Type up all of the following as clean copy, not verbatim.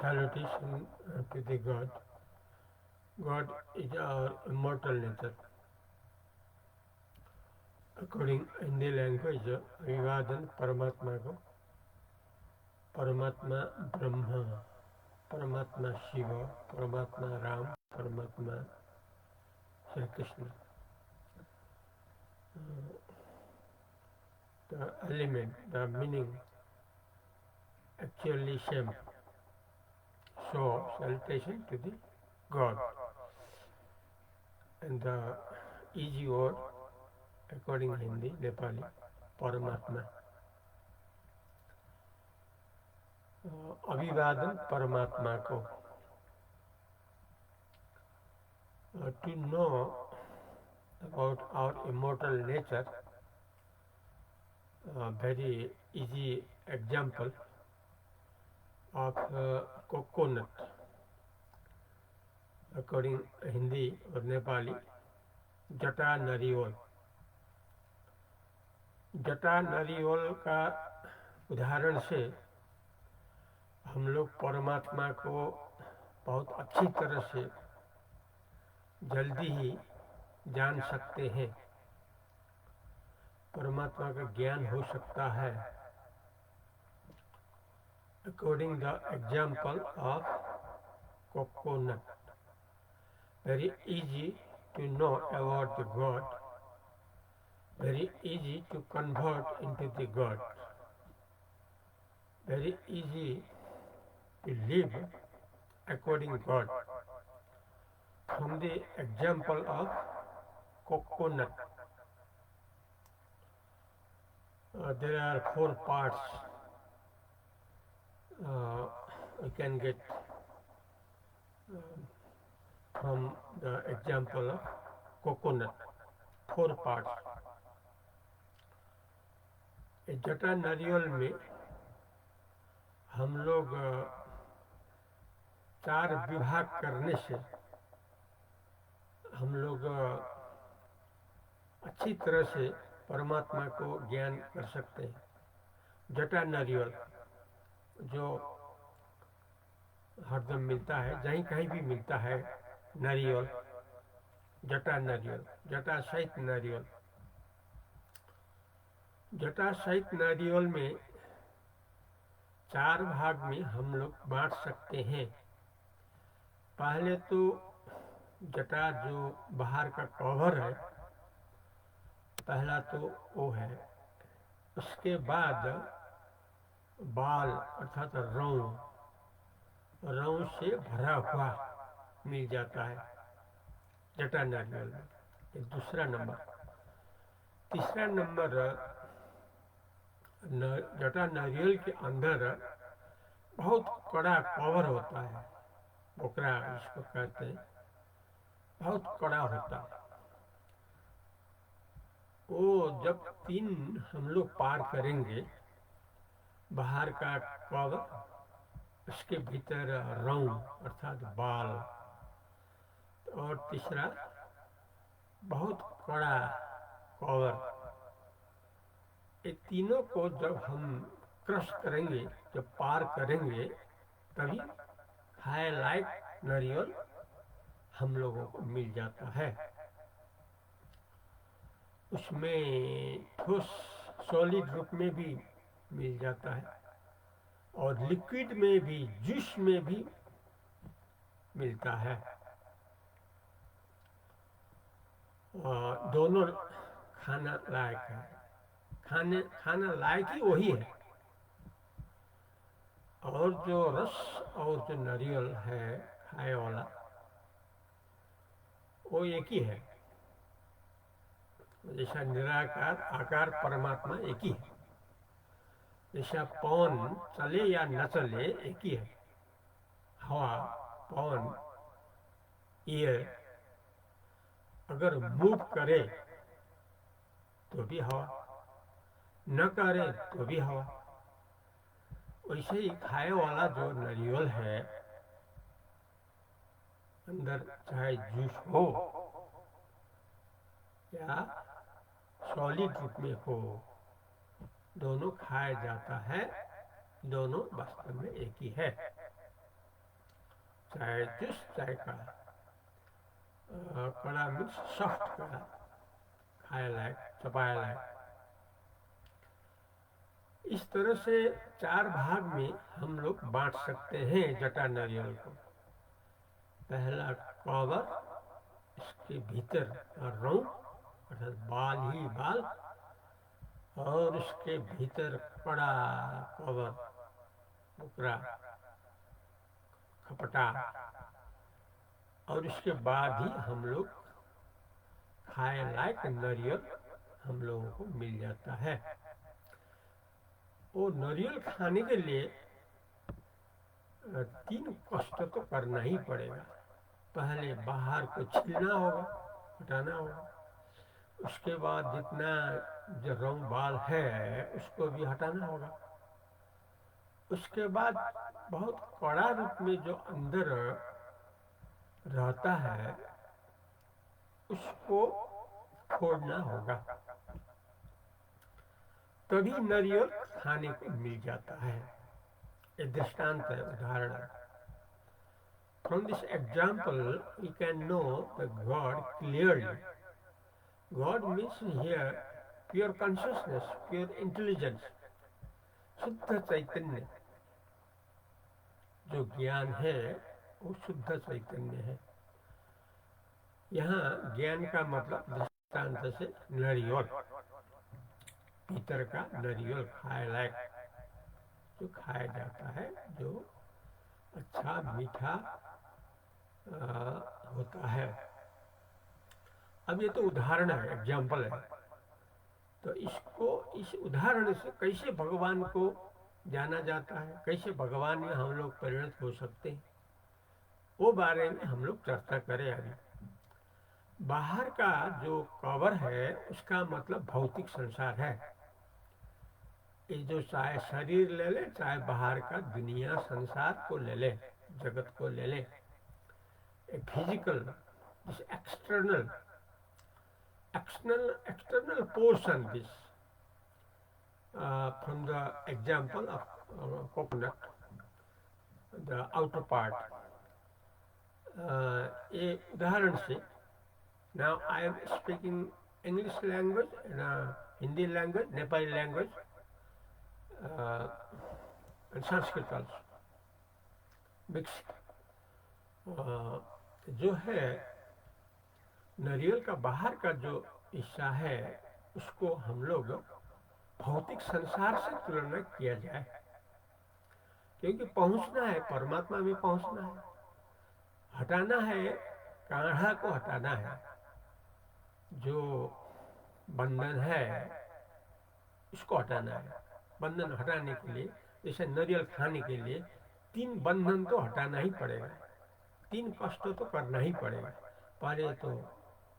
salutation to the God. God is our immortal nature. According Hindi language, अभिवादन परमात्मा को, परमात्मा ब्रह्मा, परमात्मा शिव, परमात्मा राम, परमात्मा Shri Krishna. The element, the meaning, actually same. So salutation to the God. And the easy word according Hindi, Nepali, Paramatma. अभिवादन परमात्मा को. To know about our immortal nature, a very easy example of coconut. According Hindi or Nepali, जटा नरियोल. जटा नरियोल का उदाहरण से हम लोग परमात्मा को बहुत अच्छी तरह से जल्दी ही जान सकते हैं. परमात्मा का ज्ञान हो सकता है. According the example of coconut, very easy to know about the God, very easy to convert into the God, very easy to live according to God. From the example of coconut, there are 4 parts we can get from the example of coconut. 4 parts. जटा नारियल में हम लोग 4 विभाग करने से हम लोग अच्छी तरह से परमात्मा को ज्ञान कर सकते हैं. जटा नारियल जो हरदम मिलता है, जहीं कहीं भी मिलता है नारियल, जटा नारियल, जटा सहित नारियल. जटा सहित नारियल में 4 भाग में हम लोग बांट सकते हैं. पहले तो जटा जो बाहर का कवर है, पहला तो वो है. उसके बाद बाल अर्थात रौं से भरा हुआ मिल जाता है जटा नारियल में. ये दूसरा नंबर. तीसरा नंबर, जटा नारियल के अंदर बहुत कड़ा कवर होता है, बोकरा इसको कहते हैं, बहुत कड़ा होता है. वो जब 3 हम लोग पार करेंगे, बाहर का कवर, उसके भीतर रौं अर्थात बाल, और तीसरा बहुत कड़ा कवर. ये तीनों को जब हम क्रश करेंगे, जब पार करेंगे, तभी खाए लायक नारियल हम लोगों को मिल जाता है. उसमें ठोस सॉलिड रूप में भी मिल जाता है और लिक्विड में भी, जूस में भी मिलता है. दोनों खाना लायक है. खाना लायक ही वही है. और जो रस और जो नारियल है खाए वाला, वो एक ही है. जैसा निराकार आकार परमात्मा एक ही है, जैसा पवन चले या न चले एक ही है. हवा, पवन, एयर अगर मूव करे तो भी हवा, न करे तो भी हवा. वैसे ही खाए वाला जो नारियल है, अंदर चाहे जूस हो या सॉलिड रूप में हो, दोनों खाया जाता है. दोनों वास्तव में एक ही है. चाहे जिस चाय का कड़ा मीन्स सॉफ्ट कड़ा, खाया लायक, चबाया लायक। इस तरह से 4 भाग में हम लोग बांट सकते हैं जटा नारियल को। पहला कवर, इसके भीतर रौं अर्थात बाल ही बाल, और इसके भीतर कड़ा कवर, टुकड़ा, खपटा, और इसके बाद ही हम लोग खाए लायक नारियल हम लोगों को मिल जाता है। वो नारियल खाने के लिए 3 कष्ट तो करना ही पड़ेगा। पहले बाहर को छीलना होगा, हटाना होगा। उसके बाद जितना जो रौं बाल है उसको भी हटाना होगा। उसके बाद बहुत कड़ा रूप में जो अंदर रहता है उसको फोड़ना होगा, तभी नारियल खाने को मिल जाता है। एक दृष्टांत है, उदाहरण है। From this example, we can know the God clearly. God means here pure consciousness, pure intelligence, शुद्ध चैतन्य। जो ज्ञान है वो शुद्ध चैतन्य है। यहाँ ज्ञान का मतलब दृष्टांत से नारियल, भीतर का नारियल खाए लायक, जो खाया जाता है, जो अच्छा मीठा होता है। अब ये तो उदाहरण है, एग्जाम्पल है। तो इसको, इस उदाहरण से कैसे भगवान को जाना जाता है, कैसे भगवान में हम लोग परिणत हो सकते हैं, वो बारे में हम लोग चर्चा करें अभी। बाहर का जो कवर है उसका मतलब भौतिक संसार है। ये जो चाहे शरीर ले ले, चाहे बाहर का दुनिया संसार को ले ले, जगत को ले ले, physical, external external portion, this from the example of coconut, the outer part. ये उदाहरण से, now I am speaking English language and Hindi language, Nepali language, and Sanskrit also mixed. जो है नारियल का बाहर का जो हिस्सा है उसको हम लोग भौतिक संसार से तुलना किया जाए, क्योंकि पहुंचना है, परमात्मा में पहुंचना है। हटाना है, काढ़ा को हटाना है, जो बंधन है उसको हटाना है। बंधन हटाने के लिए, जैसे नारियल खाने के लिए 3 बंधन तो हटाना ही पड़ेगा, 3 कष्ट तो करना ही पड़ेगा। पहले तो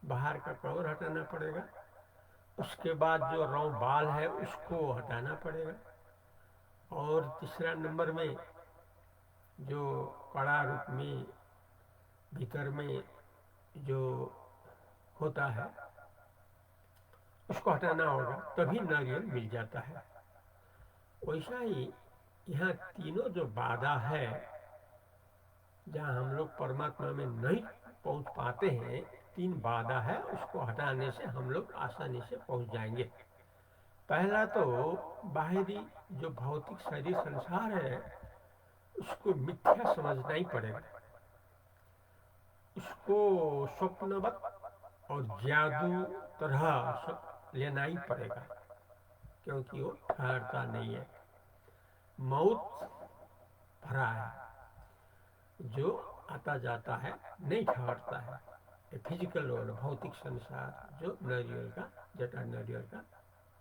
बाहर का कवर हटाना पड़ेगा, उसके बाद जो रौं बाल है उसको हटाना पड़ेगा, और तीसरा नंबर में जो कड़ा रूप में भीतर में जो होता है उसको हटाना होगा, तभी नारियल मिल जाता है। वैसा ही यहाँ तीनों जो बाधा है, जहाँ हम लोग परमात्मा में नहीं पहुँच पाते हैं, 3 बाधा है, उसको हटाने से हम लोग आसानी से पहुँच जाएंगे। पहला तो बाहरी जो भौतिक शरीर संसार है उसको मिथ्या समझना ही पड़ेगा, उसको स्वप्नवत और जादू तरह लेना ही पड़ेगा, क्योंकि वो ठहरता नहीं है। मौत भरा है, जो आता जाता है, नहीं ठहरता है। फिजिकल वर्ल्ड, भौतिक संसार, जो नारियल का, जटा नारियल का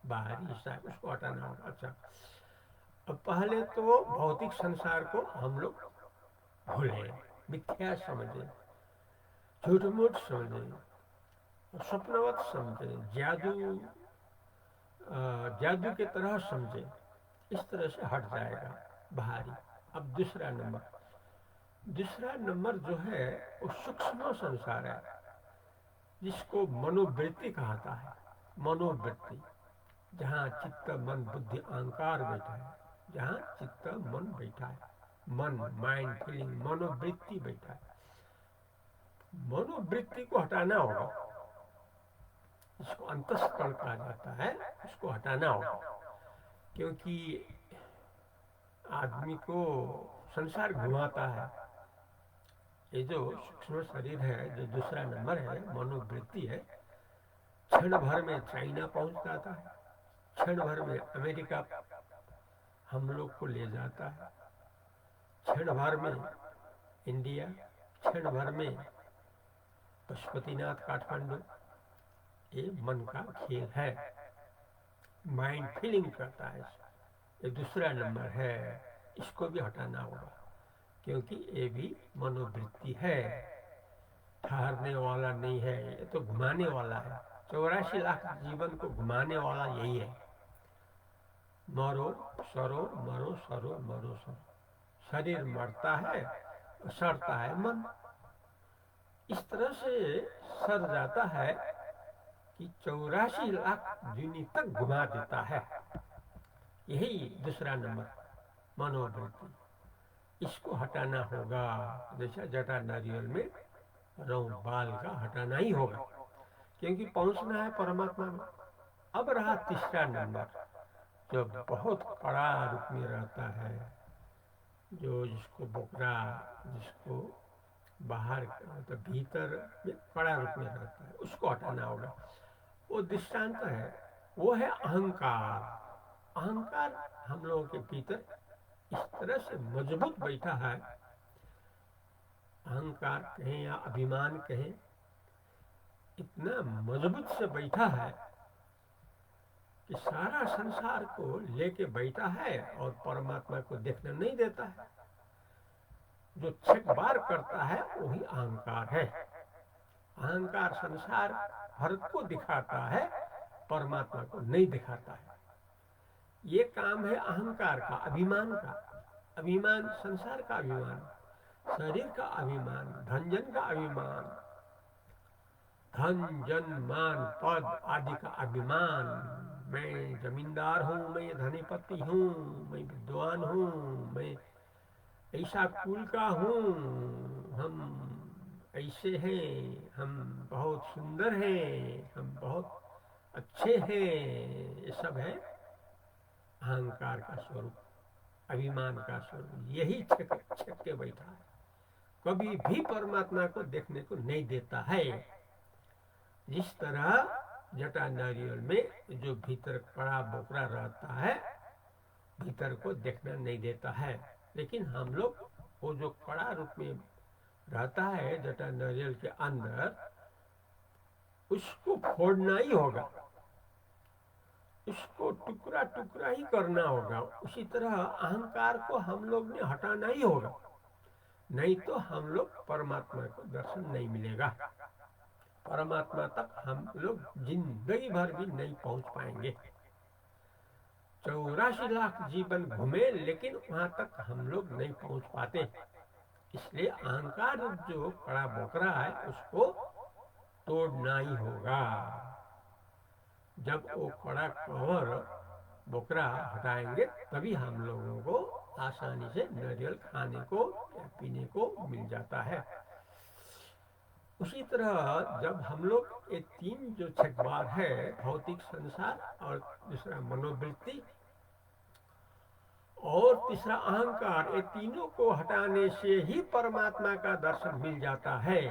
बाहरी हिस्सा है, उसको हटाना होगा। अच्छा, अब पहले तो भौतिक संसार को हम लोग भूले, मिथ्या समझे, झूठ मूठ समझे, स्वप्नवत समझे, जादू के तरह समझे, इस तरह से हट जाएगा बाहरी। अब दूसरा नंबर जो है वो सूक्ष्म संसार है, जिसको मनोवृत्ति कहता है। मनोवृत्ति, जहाँ चित्त मन बुद्धि अहंकार बैठा है, जहाँ चित्त मन बैठा है, मन, माइंड, फीलिंग, मनोवृत्ति बैठा है। मनोवृत्ति को हटाना होगा, इसको अंतःस्करण कहा जाता है, इसको हटाना होगा। क्योंकि आदमी को संसार घुमाता है। ये जो सूक्ष्म शरीर है, जो दूसरा नंबर है, मनोवृत्ति है, क्षण भर में चाइना पहुंच जाता है, क्षण भर में अमेरिका हम लोग को ले जाता है, क्षण भर में इंडिया, क्षण भर में पशुपतिनाथ काठमांडू। ये मन का खेल है, माइंड फीलिंग करता है, ये दूसरा नंबर है, इसको भी हटाना होगा। क्योंकि ये भी मनोवृत्ति है, ठहरने वाला नहीं है, ये तो घुमाने वाला है। 84 लाख जीवन को घुमाने वाला यही है। मरो सरो, मरो सरो, मरो सरो। शरीर मरता है, सड़ता है मन। इस तरह से सर जाता है कि 84 लाख जूनी तक घुमा देता है। यही दूसरा नंबर मनोवृत्ति, इसको हटाना होगा। जैसा जटा नारियल में रौं बाल का हटाना ही होगा, क्योंकि पहुंचना है परमात्मा में। अब रहा तीसरा नंबर, जो बहुत कड़ा रूप में रहता है, जो जिसको बोकरा, जिसको बाहर तो भीतर में कड़ा रूप में रहता है, उसको हटाना होगा। वो दृष्टांत है, वो है अहंकार। अहंकार हम लोगों के भीतर इस तरह से मजबूत बैठा है, अहंकार कहें या अभिमान कहें, इतना मजबूत से बैठा है कि सारा संसार को लेके बैठा है और परमात्मा को देखने नहीं देता है। जो छक बार करता है वही अहंकार है। अहंकार संसार भर को दिखाता है, परमात्मा को नहीं दिखाता है। ये काम है अहंकार का, अभिमान का। अभिमान संसार का अभिमान, शरीर का अभिमान, धन जन का अभिमान, धन जन मान पद आदि का अभिमान। मैं जमींदार हूँ, मैं धनीपति हूँ, मैं विद्वान हूँ, मैं ऐसा कुल का हूँ, हम ऐसे हैं, हम बहुत सुंदर हैं, हम बहुत अच्छे हैं। ये सब है अहंकार का स्वरूप, अभिमान का स्वरूप। यही छक के बैठा है, कभी भी परमात्मा को देखने को नहीं देता है। जिस तरह जटा नारियल में जो भीतर कड़ा बोकरा रहता है, भीतर को देखना नहीं देता है। लेकिन हम लोग वो जो कड़ा रूप में रहता है जटा नारियल के अंदर, उसको फोड़ना ही होगा, उसको टुकड़ा टुकड़ा ही करना होगा। उसी तरह अहंकार को हम लोग ने हटाना ही होगा, नहीं तो हम लोग परमात्मा को दर्शन नहीं मिलेगा। परमात्मा तक हम लोग जिंदगी भर भी नहीं पहुंच पाएंगे। 84 लाख जीवन घूमे, लेकिन वहां तक हम लोग नहीं पहुंच पाते। इसलिए अहंकार जो कड़ा बोकरा है, उसको तोड़ना ही होगा। जब वो कड़ा कवर बोकरा हटाएंगे, तभी हम लोगों को आसानी से नारियल खाने को या पीने को मिल जाता है। उसी तरह जब हम लोग ये तीन जो छकबार है, भौतिक संसार और दूसरा मनोवृत्ति और तीसरा अहंकार, ये तीनों को हटाने से ही परमात्मा का दर्शन मिल जाता है।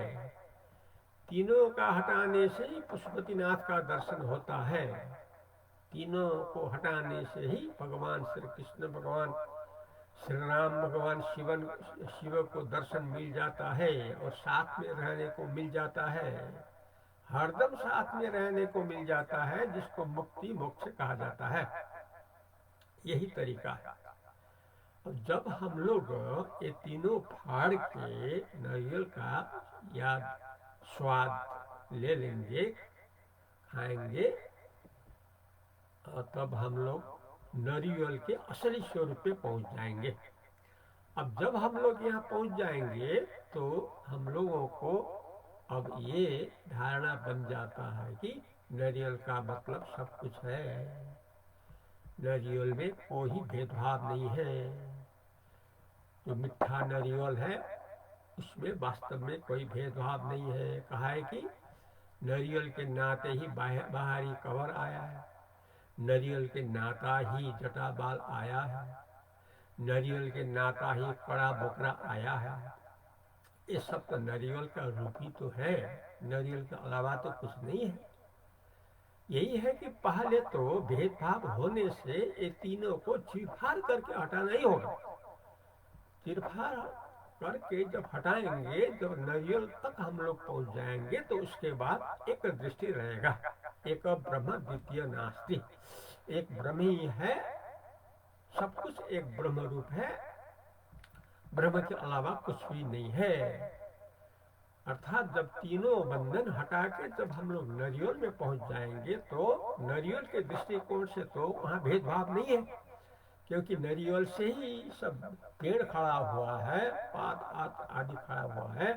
तीनों का हटाने से ही पशुपतिनाथ का दर्शन होता है। तीनों को हटाने से ही भगवान श्री कृष्ण, भगवान श्री राम, भगवान शिव को दर्शन मिल जाता है और साथ में रहने को मिल जाता है। हरदम साथ में रहने को मिल जाता है, जिसको मुक्ति मोक्ष कहा जाता है। यही तरीका है। और जब हम लोग ये तीनों फाड़ के नारियल का या स्वाद ले लेंगे, खाएंगे, और तब हम लोग नारियल के असली स्वरूप पे पहुंच जाएंगे। अब जब हम लोग यहाँ पहुंच जाएंगे तो हम लोगों को अब ये धारणा बन जाता है कि नारियल का मतलब सब कुछ है, नारियल में कोई भेदभाव नहीं है, जो मीठा नारियल है उसमें वास्तव में कोई भेदभाव नहीं है। कहा है कि नारियल के नाते ही बाहरी कवर आया है, नारियल के नाता ही जटा बाल आया है, नारियल के नाता ही कड़ा बोकरा आया है। ये सब तो नारियल का रूप ही तो है, नारियल के अलावा तो कुछ नहीं है। यही है कि पहले तो भेदभाव होने से ये तीनों को चीरफाड़ करके हटाना ही होगा। चीरफाड़ करके जब हटाएंगे, जब नारियल तक हम लोग पहुंच जाएंगे, तो उसके बाद एक दृष्टि रहेगा, एक ब्रह्म द्वितीय नास्ति, एक ब्रह्म ही है, सब कुछ एक ब्रह्म रूप है, ब्रह्म के अलावा कुछ भी नहीं है। अर्थात जब तीनों बंधन हटा के जब हम लोग नारियल में पहुंच जाएंगे, तो नारियल के दृष्टिकोण से तो वहाँ भेदभाव नहीं है, क्योंकि नारियल से ही सब पेड़ खड़ा हुआ है, पात आदि खड़ा हुआ है,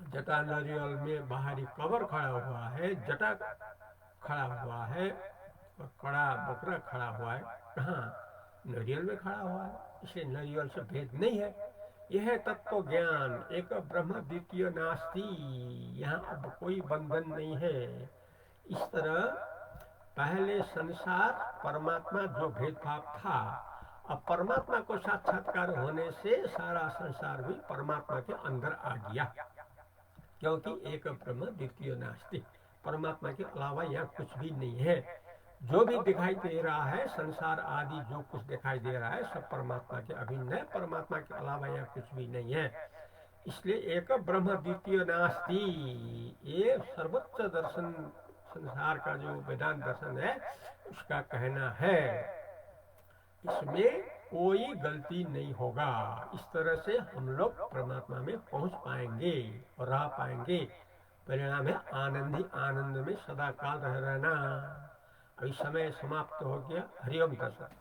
जटा नारियल में बाहरी कवर खड़ा हुआ है, जटा खड़ा हुआ है और कड़ा बकरा खड़ा हुआ है। कहाँ? नारियल में खड़ा हुआ है, इसलिए नारियल से भेद नहीं है। यह तत्व ज्ञान एक ब्रह्म द्वितीय नास्ति, यहाँ अब कोई बंधन नहीं है। इस तरह पहले संसार परमात्मा जो भेदभाव था, अब परमात्मा को साक्षात्कार होने से सारा संसार भी परमात्मा के अंदर आ गया, क्योंकि एक ब्रह्म द्वितीय नास्ति, परमात्मा के अलावा यहाँ कुछ भी नहीं है। जो भी दिखाई दे रहा है, संसार आदि जो कुछ दिखाई दे रहा है, सब परमात्मा के अभिन्न है, परमात्मा के अलावा यहाँ कुछ भी नहीं है। इसलिए एक ब्रह्म द्वितीय नास्ति, ये सर्वोच्च दर्शन संसार का जो वेदांत दर्शन है उसका कहना है। इसमें कोई गलती नहीं होगा। इस तरह से हम लोग परमात्मा में पहुंच पाएंगे और रह पाएंगे। परिणाम है आनंद ही आनंद में सदा काल रह रहना। अभी समय समाप्त हो गया। हरिओम दर्शन।